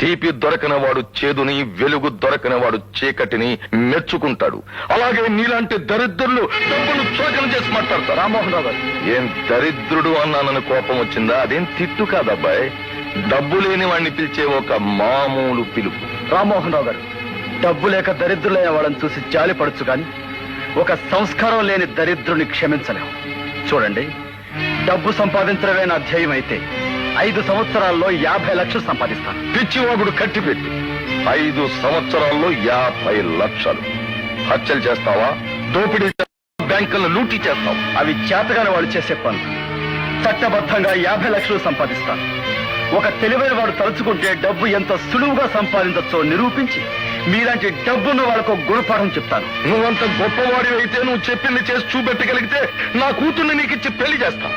తీపి దొరకనవాడు చేదుని, వెలుగు దొరకనవాడు చీకటిని మెచ్చుకుంటాడు. అలాగే నీలాంటి దరిద్రులు డబ్బును చులకన చేసి మాట్లాడతారు. రామ్మోహన్ రావు గారు, ఏం దరిద్రుడు అన్నానని కోపం వచ్చిందా? అదేం తిట్టు కాదబ్బాయ్, డబ్బు లేని వాడిని పిలిచే ఒక మామూలు పిలుపు. రామ్మోహన్ రావు గారు, డబ్బు లేక దరిద్రులైన వాళ్ళని చూసి జాలి పడచ్చు కానీ ఒక సంస్కారం లేని దరిద్రుని క్షమించలేము. చూడండి, డబ్బు సంపాదించడమే నా ధ్యేయం అయితే 5 సంవత్సరాల్లో 50 లక్షలు సంపాదిస్తాను. పిచ్చివాగుడు కట్టిపెట్టి 5 సంవత్సరాల్లో 50 లక్షలు. హత్యలు చేస్తావా? దోపిడీ చేస్తావా? బ్యాంకులను లూటీ చేస్తావా? అవి చేతగాని వాడు చేసే పనులు. చట్టబద్ధంగా 50 లక్షలు సంపాదిస్తాను. ఒక తెలివైన వాడు తలుచుకుంటే డబ్బు ఎంత సులువుగా సంపాదించచ్చో నిరూపించి మీలాంటి డబ్బున్న వాళ్ళకు గుణపాఠం చెప్తాను. నువ్వంత గొప్పవాడి అయితే నువ్వు చెప్పింది చేసి చూపెట్టగలిగితే నా కూతుర్ని నీకిచ్చి పెళ్లి చేస్తాను.